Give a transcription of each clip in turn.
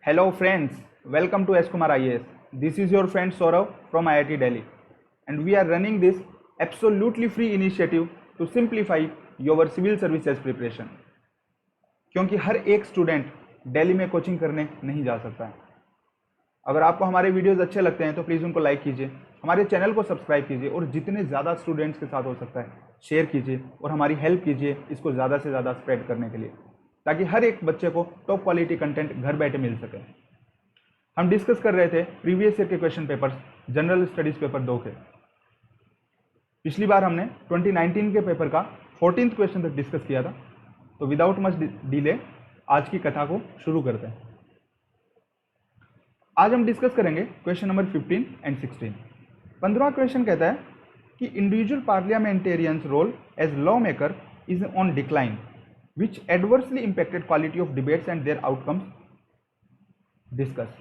Hello friends, welcome to S Kumar IAS. This is your friend Saurav from IIT Delhi and we are running this absolutely free initiative to simplify your civil services preparation. क्योंकि हर एक student Delhi में coaching करने नहीं जा सकता है। अगर आपको हमारे वीडियोस अच्छे लगते हैं तो प्लीज़ उनको लाइक कीजिए, हमारे चैनल को सब्सक्राइब कीजिए और जितने ज़्यादा स्टूडेंट्स के साथ हो सकता है शेयर कीजिए और हमारी हेल्प कीजिए इसको ज़्यादा से ज़्यादा स्प्रेड करने के लिए, ताकि हर एक बच्चे को टॉप क्वालिटी कंटेंट घर बैठे मिल सके। हम डिस्कस कर रहे थे प्रीवियस ईयर के question papers general studies paper 2 के। पिछली बार हमने 2019 के पेपर का 14th क्वेश्चन तक डिस्कस किया था, तो विदाउट मच डिले आज की कथा को शुरू करते हैं। आज हम डिस्कस करेंगे क्वेश्चन नंबर 15 एंड 16। 15वां क्वेश्चन कहता है कि individual parliamentarians role as law maker is on decline which adversely impacted quality of debates and their outcomes discuss।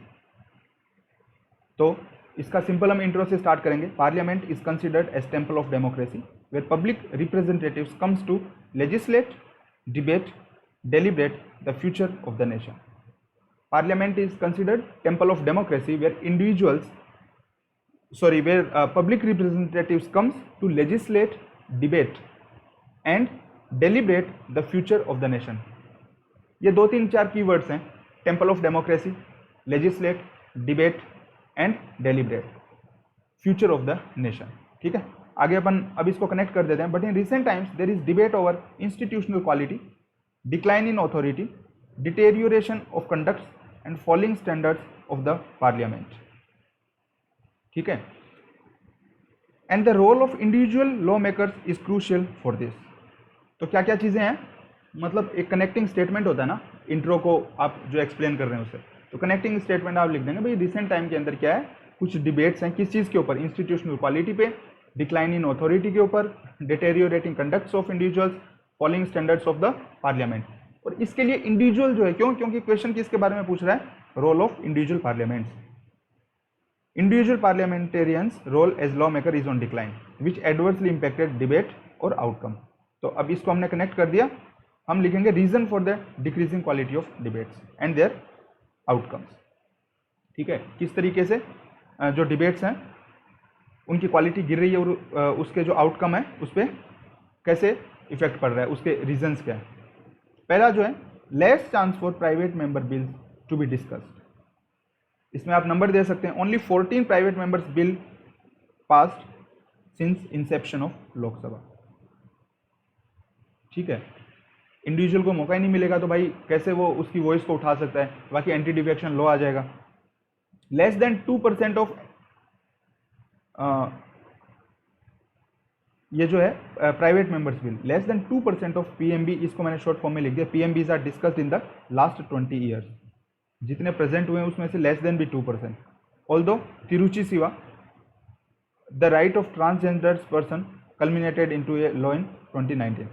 तो इसका सिंपल हम इंट्रो से स्टार्ट करेंगे। Parliament is considered as temple of democracy where public representatives comes to legislate, debate, deliberate the future of the nation. Parliament is considered temple of democracy where public representatives comes to legislate, debate and deliberate the future of the nation. ये 2-3-4 keywords हैं, temple of democracy, legislate, debate and deliberate, future of the nation. ठीक है, आगे अपन अब इसको connect कर देते हैं। But in recent times there is debate over institutional quality, decline in authority, deterioration of conducts and falling standards of the parliament. ठीक है, and the role of individual law makers is crucial for this. तो क्या क्या चीज़ें हैं, मतलब एक connecting statement होता है ना, इंट्रो को आप जो एक्सप्लेन कर रहे हैं उसे, तो कनेक्टिंग स्टेटमेंट आप लिख देंगे भाई रिसेंट टाइम के अंदर क्या है, कुछ डिबेट्स हैं किस चीज़ के ऊपर, इंस्टीट्यूशनल क्वालिटी पे, डिक्लाइन इन ऑथोरिटी के ऊपर, deteriorating conducts of individuals, following standards of the parliament. और इसके लिए इंडिविजुअल जो है, क्योंकि क्वेश्चन किसके बारे में पूछ रहा है, role of individual parliaments. Individual parliamentarians role as law maker is on decline which adversely impacted debate और आउटकम। तो अब इसको हमने कनेक्ट कर दिया, हम लिखेंगे reason for the decreasing quality of debates and their outcomes. ठीक है, किस तरीके से जो डिबेट्स हैं उनकी क्वालिटी गिर रही है और उसके जो आउटकम है उस पर कैसे इफेक्ट पड़ रहा है, उसके रीजंस क्या है। पहला जो है, less chance for private member bills to be discussed. इसमें आप नंबर दे सकते हैं, only 14 private members bill passed since inception of Lok Sabha. ठीक है, इंडिविजुअल को मौका ही नहीं मिलेगा तो भाई कैसे वो उसकी वॉइस को उठा सकता है, बाकी एंटी डिफेक्शन लॉ आ जाएगा। लेस देन 2% ऑफ ये जो है private members bill, less than 2% of PMB, इसको मैंने शॉर्ट फॉर्म में लिख दिया, PMBs are discussed in the last 20 years. जितने प्रेजेंट हुए हैं उसमें से लेस देन भी 2%। ऑल्दो तिरुचि सिवा the right of transgenders person culminated into a law in 2019।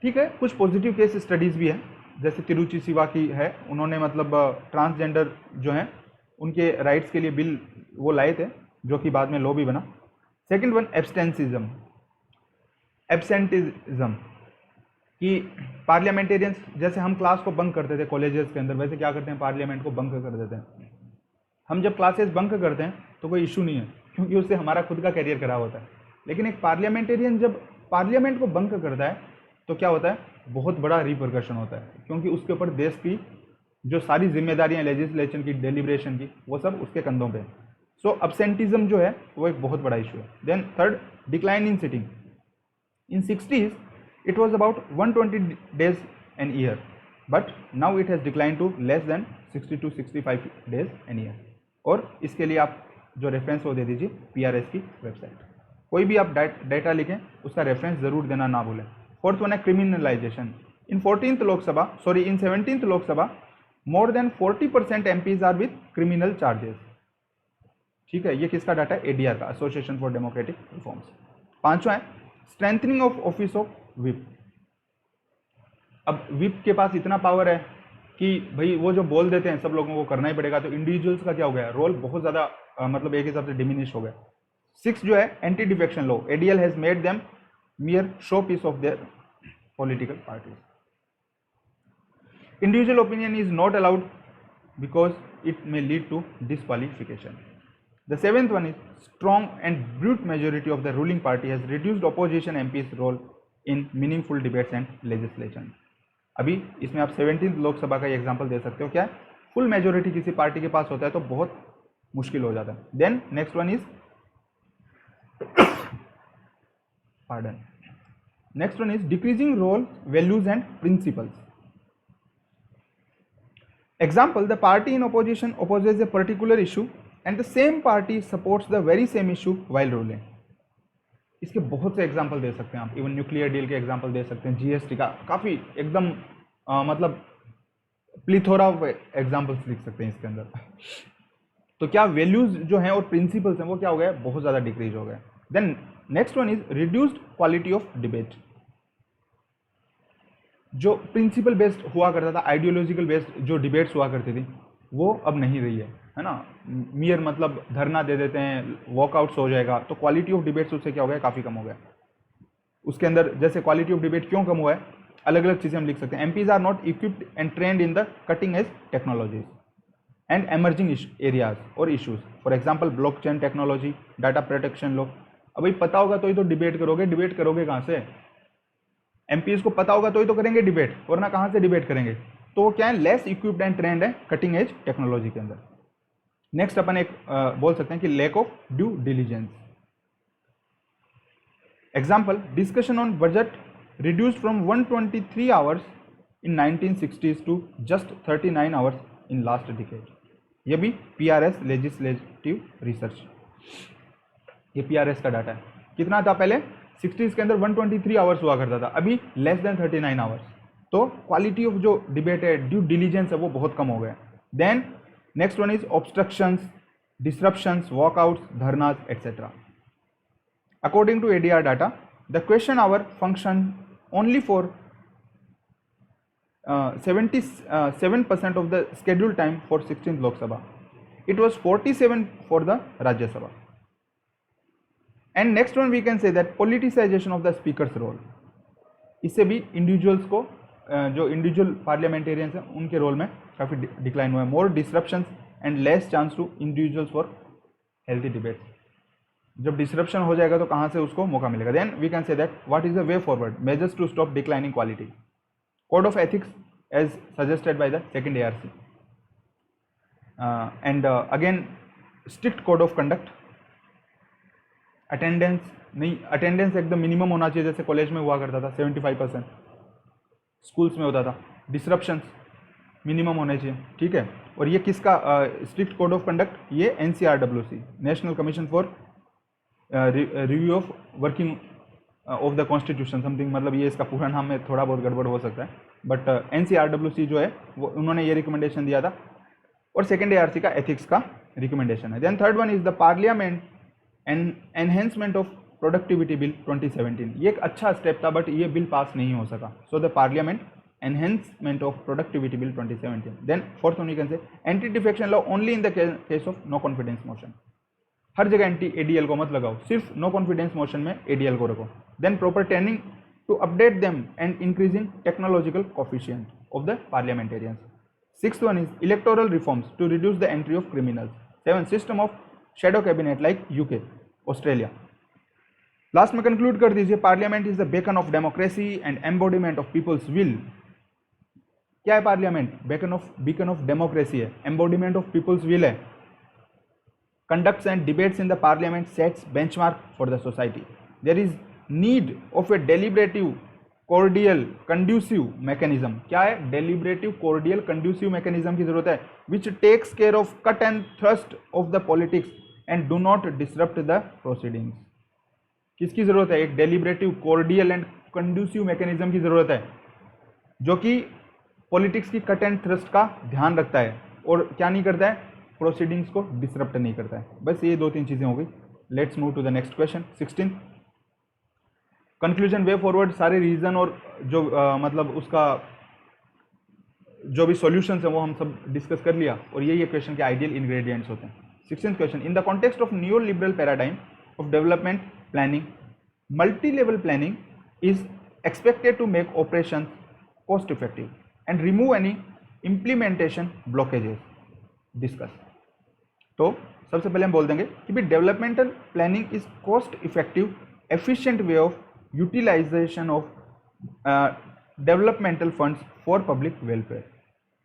ठीक है, कुछ पॉजिटिव केस स्टडीज़ भी हैं, जैसे तिरुचि सिवा की है, उन्होंने मतलब ट्रांसजेंडर जो हैं उनके राइट्स के लिए बिल वो लाए थे, जो कि बाद में लॉ भी बना। सेकंड वन, एब्सेंटिज्म कि पार्लियामेंटेरियंस, जैसे हम क्लास को बंक करते थे कॉलेजेस के अंदर, वैसे क्या करते हैं, पार्लियामेंट को बंक कर देते हैं। हम जब क्लासेस बंक करते हैं तो कोई इशू नहीं है, क्योंकि उससे हमारा खुद का करियर खराब होता है। लेकिन एक पार्लियामेंटेरियन जब पार्लियामेंट को बंक करता है तो क्या होता है, बहुत बड़ा रिपरकशन होता है, क्योंकि उसके ऊपर देश की जो सारी जिम्मेदारियां लेजिस्लेशन की, डेलिब्रेशन की, वो सब उसके कंधों पे। सो अब्सेंटिज्म जो है वो एक बहुत बड़ा इशू है। Then third, decline in sitting. In 60s it was about 120 days an year, but now it has decline to less than 60 to 65 days an year. और इसके लिए आप जो रेफरेंस वो दे दीजिए PRS की वेबसाइट। कोई भी आप डाटा लिखें उसका रेफरेंस ज़रूर देना ना भूलें। फोर्थ वन है criminalisation. In 17th Lok Sabha more than 40% MPs are with criminal charges. ठीक है, ये किसका डाटा है, ADR का, एसोसिएशन फॉर डेमोक्रेटिक रिफॉर्म्स। पांचवा है strengthening of office of whip. अब विप के पास इतना पावर है कि भाई वो जो बोल देते हैं सब लोगों को करना ही पड़ेगा, तो इंडिविजुअल्स का क्या हो गया, रोल बहुत ज़्यादा मतलब एक हिसाब से डिमिनिश हो गया। 6 जो है, anti defection law. ADL has made them mere showpiece of their political parties. Individual opinion is not allowed because it may lead to disqualification. The seventh one is strong and brute majority of the ruling party has reduced opposition MP's role in meaningful debates and legislation. अभी इसमें आप 17th Lok Sabha का example दे सकते हो. क्या है, full majority किसी party के पास होता है तो बहुत मुश्किल हो जाता है. Then next one is pardon. Next one is decreasing role, values and principles. Example, the party in opposition opposes a particular issue and the same party supports the very same issue while ruling. इसके बहुत से example दे सकते हैं आप. Even nuclear deal के example दे सकते हैं, GST का काफ़ी एकदम मतलब प्लीथोरा एग्जाम्पल्स लिख सकते हैं इसके अंदर. तो क्या वैल्यूज जो हैं और प्रिंसिपल्स हैं वो क्या हो गया, बहुत ज़्यादा डिक्रीज हो गया. Then next one is reduced quality of debate. जो प्रिंसिपल बेस्ड हुआ करता था, आइडियोलॉजिकल बेस्ड जो डिबेट्स हुआ करती थी वो अब नहीं रही है ना. मियर मतलब धरना दे देते हैं, वॉकआउट्स हो जाएगा, तो क्वालिटी ऑफ डिबेट्स उससे क्या हो गया, काफ़ी कम हो गया. उसके अंदर जैसे क्वालिटी ऑफ डिबेट क्यों कम हुआ है, अलग अलग चीज़ें हम लिख सकते हैं. MPs are not equipped and trained in the cutting edge technologies and emerging areas और issues. For example blockchain technology, data protection law. अब भाई पता होगा तो ही तो डिबेट करोगे कहाँ से. एमपीज को पता होगा तो ही तो करेंगे डिबेट, वरना कहाँ से डिबेट करेंगे. तो क्या है, लेस इक्विप्ड एंड ट्रेंड है कटिंग एज टेक्नोलॉजी के अंदर. नेक्स्ट अपन एक बोल सकते हैं कि lack of due diligence. Example, discussion on budget reduced from 123 hours in 1960s to just 39 hours in last decade. ये भी पीआरएस लेजिस्लेटिव रिसर्च, ये पीआरएस का डाटा है. कितना था पहले 60s के अंदर 123 आवर्स हुआ करता था, अभी लेस देन 39 आवर्स. तो क्वालिटी ऑफ जो डिबेट है, ड्यू डिलीजेंस है, वो बहुत कम हो गया. Then next one is obstructions, disruptions, walkouts, धरनाज etcetera. According to ADR data, the question hour function only for 77% of the scheduled time for 16th Lok Sabha. It was 47 for the Rajya Sabha. And next one we can say that politicization of the speaker's role. इससे भी individuals को जो individual parliamentarians हैं उनके role में काफ़ी decline हुआ है. More disruptions and less chance to individuals for healthy debates. जब डिसरप्शन हो जाएगा तो कहाँ से उसको मौका मिलेगा. Then we can say that what is the way forward, measures to stop declining quality. Code of ethics as suggested by the second ARC, and again strict code of conduct. Attendance नहीं, attendance एकदम minimum होना चाहिए, जैसे college में हुआ करता था 75%, schools में होता था. डिसरप्शंस मिनिमम होने चाहिए, ठीक है. और ये किसका स्ट्रिक्ट कोड ऑफ कंडक्ट, ये NCRWC, national commission for review of working of the constitution something, मतलब ये इसका पूरा नाम में थोड़ा बहुत गड़बड़ हो सकता है, बट NCRWC जो है वो उन्होंने ये रिकमेंडेशन दिया था, और सेकेंड ARC का एथिक्स का रिकमेंडेशन है. Then third one is the parliament and enhancement of productivity bill 2017. ये एक अच्छा स्टेप था बट ये बिल पास नहीं हो सका. So the parliament enhancement of productivity bill 2017. Then fourth one you can say anti defection law only in the case of no confidence motion. हर जगह एंटी ADL को मत लगाओ, सिर्फ नो कॉन्फिडेंस मोशन में ADL को रखो. Then proper training to update them and increasing technological coefficient of the parliamentarians. Sixth one is electoral reforms to reduce the entry of criminals. Seven, system of shadow cabinet like UK, Australia. Last में conclude कर दीजिए, parliament is the beacon of democracy and embodiment of people's will. क्या है parliament? Beacon of democracy है, embodiment of people's will है. Conducts and debates in the parliament sets benchmark for the society. There is need of a deliberative, cordial, conducive mechanism. क्या है? deliberative, cordial, conducive mechanism की जरूरत है, which takes care of cut and thrust of the politics and do not disrupt the proceedings. किसकी जरूरत है? एक deliberative, cordial and conducive mechanism की जरूरत है, जो कि पॉलिटिक्स की कट एंड थ्रस्ट का ध्यान रखता है और क्या नहीं करता है, प्रोसीडिंग्स को डिसरप्ट नहीं करता है. बस ये दो तीन चीज़ें हो गई. Let's move to the next question 16. Conclusion, way forward. सारे रीजन और जो मतलब उसका जो भी सॉल्यूशंस हैं वो हम सब डिस्कस कर लिया, और ये क्वेश्चन के आइडियल इंग्रेडिएंट्स होते हैं. 16th question, in the context of new liberal paradigm of development planning, multi level planning is expected to make operation cost effective and remove any implementation blockages. Discuss. तो सबसे पहले हम बोल देंगे कि भी developmental planning is cost effective efficient way of utilisation of developmental funds for public welfare.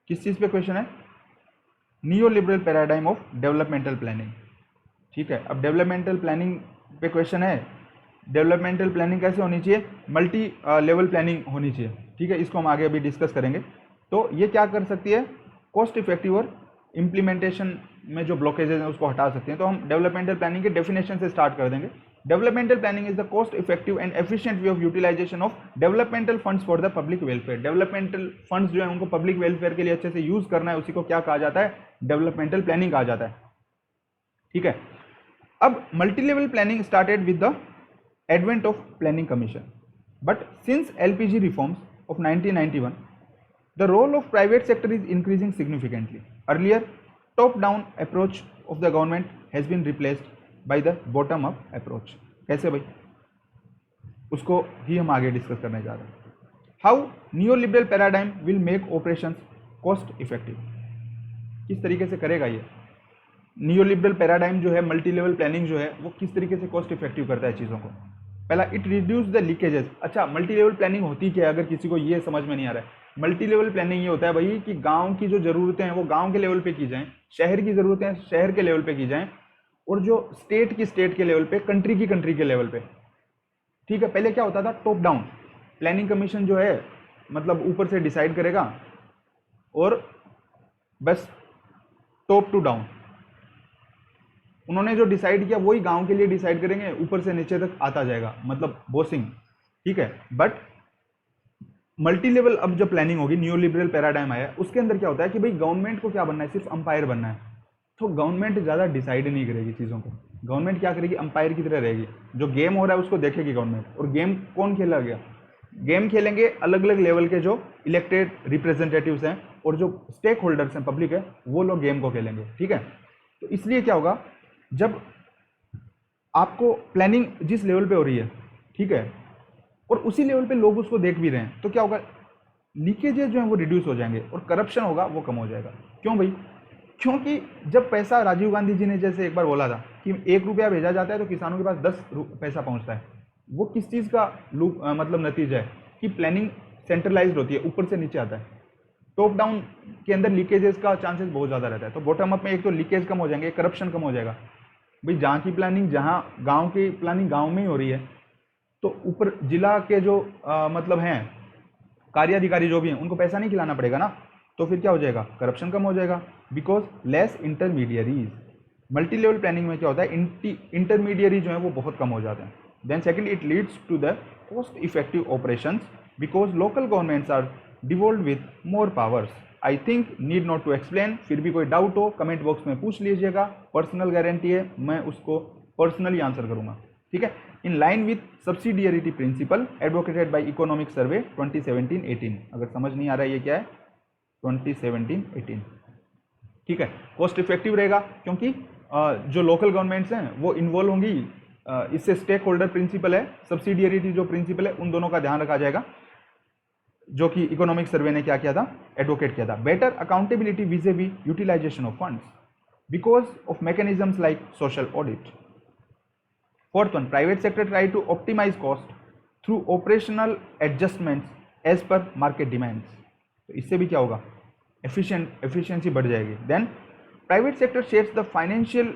किस चीज़ पे क्वेश्चन है? Neo liberal paradigm of developmental planning. ठीक है, अब डेवलपमेंटल प्लानिंग पे क्वेश्चन है, डेवलपमेंटल प्लानिंग कैसे होनी चाहिए? मल्टी लेवल प्लानिंग होनी चाहिए। ठीक है, इसको हम आगे अभी डिस्कस करेंगे। तो ये क्या कर सकती है? कॉस्ट इफेक्टिव और इम्प्लीमेंटेशन में जो ब्लॉकेजेज हैं उसको हटा सकते हैं। तो हम डेवलपमेंटल प्लानिंग के डेफिनेशन से स्टार्ट कर देंगे। Developmental planning is the cost effective and efficient way of utilisation of developmental funds for the public welfare. Developmental funds जो है उनको पब्लिक वेलफेयर के लिए अच्छे से यूज करना है, उसी को क्या कहा जाता है? डेवलपमेंटल प्लानिंग कहा जाता है। ठीक है, अब multi level planning started with the advent of planning commission, but since LPG reforms of 1991 the role of private sector is increasing significantly. Earlier top down approach of the government has been replaced by the bottom up approach. कैसे भाई? उसको ही हम आगे discuss करने जा रहे हैं। How neoliberal paradigm will make operations cost effective. किस तरीके से करेगा ये नियोलिबरल पैराडाइम जो है, मल्टी लेवल प्लानिंग जो है, वो किस तरीके से कॉस्ट इफेक्टिव करता है चीज़ों को? पहला, इट रिड्यूस द लीकेजेस। अच्छा, मल्टी लेवल प्लानिंग होती क्या है? अगर किसी को ये समझ में नहीं आ रहा है, मल्टी लेवल प्लानिंग ये होता है भाई कि गांव की जो ज़रूरतें हैं वो गांव के लेवल पे की जाएं, शहर की ज़रूरतें शहर के लेवल पे की जाएं, और जो स्टेट की स्टेट के लेवल पे, कंट्री की कंट्री के लेवल पे। ठीक है, पहले क्या होता था? टॉप डाउन प्लानिंग कमीशन जो है मतलब ऊपर से डिसाइड करेगा और बस टॉप टू डाउन उन्होंने जो डिसाइड किया वही गांव के लिए डिसाइड करेंगे, ऊपर से नीचे तक आता जाएगा, मतलब बॉसिंग। ठीक है, बट मल्टी लेवल अब जो प्लानिंग होगी, न्यू लिबरल पैराडाइम आया, उसके अंदर क्या होता है कि भाई गवर्नमेंट को क्या बनना है? सिर्फ अंपायर बनना है। तो गवर्नमेंट ज़्यादा डिसाइड नहीं करेगी चीज़ों को, गवर्नमेंट क्या करेगी? अंपायर की तरह रहेगी। जो गेम हो रहा है उसको देखेगी गवर्नमेंट। और गेम कौन खेला गया? गेम खेलेंगे अलग अलग लेवल के जो इलेक्टेड रिप्रेजेंटेटिव्स हैं और जो स्टेक होल्डर्स हैं, पब्लिक है, वो लोग गेम को खेलेंगे। ठीक है, तो इसलिए क्या होगा, जब आपको प्लानिंग जिस लेवल पे हो रही है, ठीक है, और उसी लेवल पे लोग उसको देख भी रहे हैं, तो क्या होगा? लीकेजेस जो है वो रिड्यूस हो जाएंगे और करप्शन होगा वो कम हो जाएगा। क्यों भाई? क्योंकि जब पैसा, राजीव गांधी जी ने जैसे एक बार बोला था कि 1 रुपया भेजा जाता है तो किसानों के पास 10 पैसा पहुंचता है, वो किस चीज़ का मतलब नतीजा है कि प्लानिंग सेंट्रलाइज्ड होती है, ऊपर से नीचे आता है। टॉप डाउन के अंदर लीकेजेस का चांसेस बहुत ज़्यादा रहता है। तो बॉटम अप में एक तो लीकेज कम हो जाएंगे, करप्शन कम हो जाएगा। भाई जहाँ की प्लानिंग, जहाँ गांव की प्लानिंग गांव में ही हो रही है, तो ऊपर जिला के जो मतलब हैं कार्याधिकारी जो भी हैं, उनको पैसा नहीं खिलाना पड़ेगा ना, तो फिर क्या हो जाएगा? करप्शन कम हो जाएगा, because less intermediaries. Multi level planning में क्या होता है? इंटरमीडियरी जो है वो बहुत कम हो जाते हैं। Then second, it leads to the cost effective operations because local governments are devolve with more powers. I think need not to explain. फिर भी कोई डाउट हो कमेंट बॉक्स में पूछ लीजिएगा, पर्सनल गारंटी है, मैं उसको पर्सनली आंसर करूंगा। ठीक है, in line with subsidiarity principle advocated by economic survey 2017-18। अगर समझ नहीं आ रहा है ये क्या है, 2017-18। ठीक है, कॉस्ट इफेक्टिव रहेगा क्योंकि जो लोकल गवर्नमेंट्स हैं वो इन्वॉल्व होंगी। इससे स्टेक होल्डर प्रिंसिपल है, सब्सिडियरिटी जो प्रिंसिपल है, उन दोनों का ध्यान रखा जाएगा, जो कि इकोनॉमिक सर्वे ने क्या किया था? एडवोकेट किया था। Better accountability vis a vis utilisation of funds because of mechanisms like social audit. Fourth one, private sector try to optimise cost through operational adjustments as per market demands. तो इससे भी क्या होगा? एफिशिएंसी बढ़ जाएगी। Then private sector shares the financial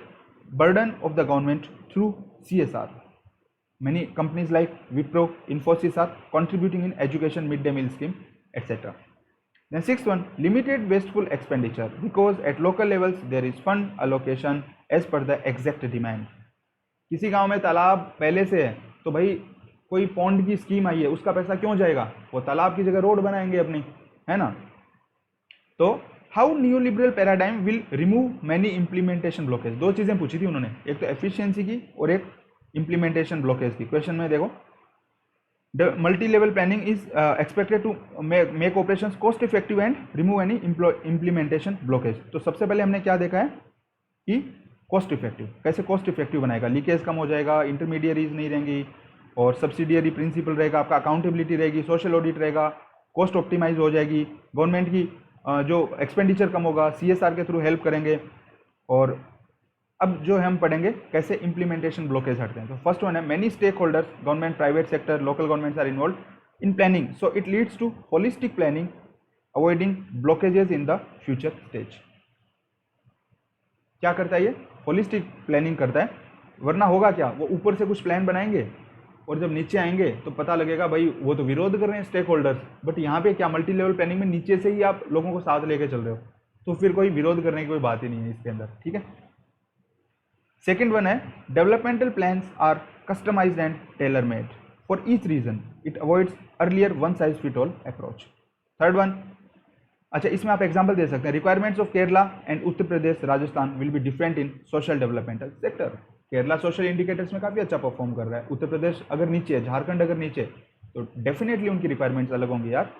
burden of the government through CSR. Many companies like Wipro, Infosys are contributing in education, mid-day meal scheme, etc. Then sixth one, limited wasteful expenditure because at local levels there is fund allocation as per the exact demand. किसी गांव में तालाब पहले से है तो भाई कोई पॉन्ड की स्कीम आई है, उसका पैसा क्यों जाएगा? वो तालाब की जगह रोड बनाएंगे अपनी, है ना। तो how new liberal paradigm will remove many implementation blockage. दो चीज़ें पूछी थी उन्होंने, एक तो एफिशिएंसी की और एक इम्प्लीमेंटेशन ब्लॉकेज की। क्वेश्चन में देखो, the multi level planning is expected to make operations cost effective and remove any implementation blockage. तो सबसे पहले हमने क्या देखा है कि कॉस्ट इफेक्टिव, कैसे कॉस्ट इफेक्टिव बनाएगा? लीकेज कम हो जाएगा, इंटरमीडियरीज नहीं रहेंगी, और सब्सिडियरी प्रिंसिपल रहेगा, आपका अकाउंटेबिलिटी रहेगी, सोशल ऑडिट रहेगा, कॉस्ट ऑप्टिमाइज हो जाएगी, गवर्नमेंट की जो एक्सपेंडिचर कम होगा, CSR के थ्रू हेल्प करेंगे। और अब जो हम पढ़ेंगे कैसे इम्प्लीमेंटेशन ब्लॉकेज हटते हैं। तो फर्स्ट वन है many stakeholders, government, private sector, local governments are involve in planning, so it leads to holistic planning, avoiding blockages in the future stage. क्या करता है ये? होलिस्टिक प्लानिंग करता है, वरना होगा क्या, वो ऊपर से कुछ प्लान बनाएंगे और जब नीचे आएंगे तो पता लगेगा भाई वो तो विरोध कर रहे हैं स्टेक होल्डर्स, बट यहाँ पे क्या मल्टी लेवल प्लानिंग में नीचे से ही आप लोगों को साथ लेके चल रहे हो, तो फिर कोई विरोध करने की कोई बात ही नहीं है इसके अंदर, ठीक है। सेकेंड वन है developmental plans are customised and tailor made for each region, it avoids earlier one size fit all approach. Third one, अच्छा इसमें आप एग्जांपल दे सकते हैं, requirements of Kerala and Uttar Pradesh, Rajasthan will be different in social developmental sector. Kerala social indicators में काफ़ी अच्छा perform कर रहा है, उत्तर प्रदेश अगर नीचे है, झारखंड अगर नीचे, तो डेफिनेटली उनकी रिक्वायरमेंट्स अलग होंगी यार।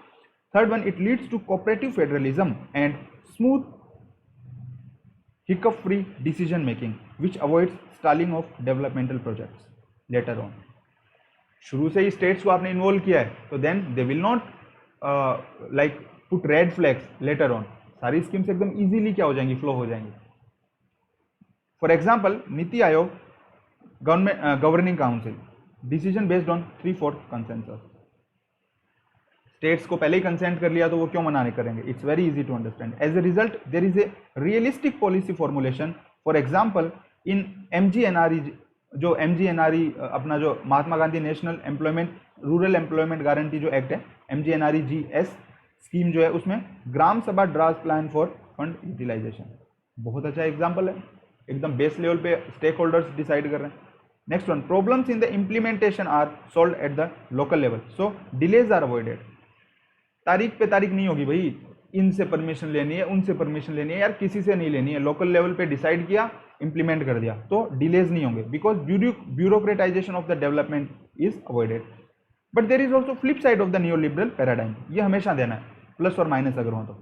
Third one, it leads to cooperative federalism and smooth hiccup free decision making which avoids stalling of developmental projects later on. शुरू से ही स्टेट्स को आपने इन्वॉल्व किया है तो then they will not like put red flags later on, सारी schemes एकदम easily क्या हो जाएंगी, फ्लो हो जाएंगी। For example NITI Aayog governing council, decision based on 3/4 consensus. States को पहले ही कंसेंट कर लिया तो वो क्यों मना करेंगे, it's very easy to understand. As a result there is a realistic policy formulation. For example in MGNRE, जो MGNRE अपना जो Mahatma Gandhi national employment rural employment guarantee जो एक्ट है, MGNRE-GS स्कीम जो है, उसमें gram sabha draft plan for fund utilization, बहुत अच्छा एग्जाम्पल है, एकदम बेस लेवल पे स्टेक होल्डर्स डिसाइड कर रहे हैं। Next one, problems in the implementation are solve eight the local level, so delays are avoided. तारीख पे तारीख नहीं होगी भाई, इनसे परमिशन लेनी है, उनसे परमिशन लेनी है, यार किसी से नहीं लेनी है, लोकल लेवल पे डिसाइड किया, इंप्लीमेंट कर दिया, तो डिलेज नहीं होंगे, because bureaucratization of the development is avoided. But there is also flip side of the new liberal paradigm, ये हमेशा देना है, प्लस और माइनस अगर हो तो।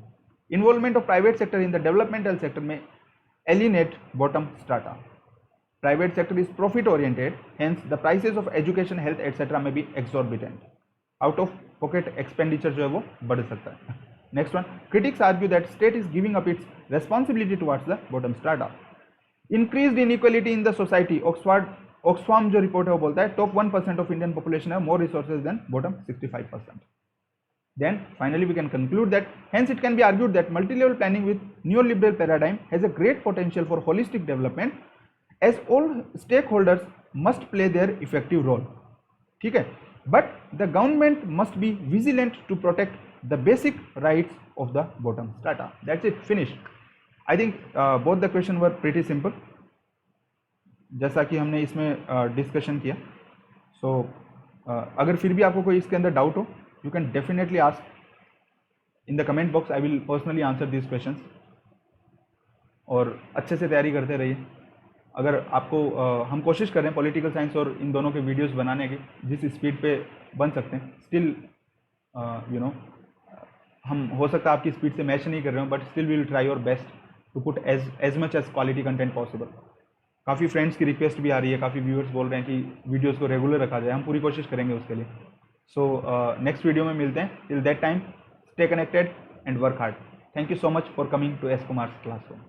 Involvement of private sector in the developmental sector में alienate bottom strata. Private sector is profit oriented, hence the prices of education, health etcetera में भी exorbitant, out of pocket expenditure जो है वो बढ़ सकता है। Next one, critics argue that state is giving up its responsibility towards the bottom strata. Increased inequality in the society, Oxfam जो report है वो बोलता है टॉप 1% ऑफ इंडियन पॉपुलेशन है more resources than bottom 65%. Then finally we can conclude that hence it can be argued that multi-level planning with neoliberal paradigm has a great potential for holistic development as all stakeholders must play their effective role. ठीक है, but the government must be vigilant to protect the basic rights of the bottom strata. That's it, finished. I think both the question were pretty simple. जैसा कि हमने इसमें discussion किया, सो अगर फिर भी आपको कोई इसके अंदर डाउट हो, you can definitely ask in the comment box. I will personally answer these questions. और अच्छे से तैयारी करते रहिए। अगर आपको हम कोशिश कर रहे हैं पॉलिटिकल साइंस और इन दोनों के वीडियोस बनाने की, जिस स्पीड पे बन सकते हैं, स्टिल यू नो हम हो सकता है आपकी स्पीड से मैच नहीं कर रहे हो, but still we will try your best to put as much as quality content possible. काफ़ी फ्रेंड्स की रिक्वेस्ट भी आ रही है, काफ़ी व्यूअर्स बोल रहे हैं कि वीडियोज़ को रेगुलर रखा जाए, हम पूरी कोशिश करेंगे उसके लिए। So next video में मिलते हैं, till that time stay connected and work hard. Thank you so much for coming to S Kumar's classroom.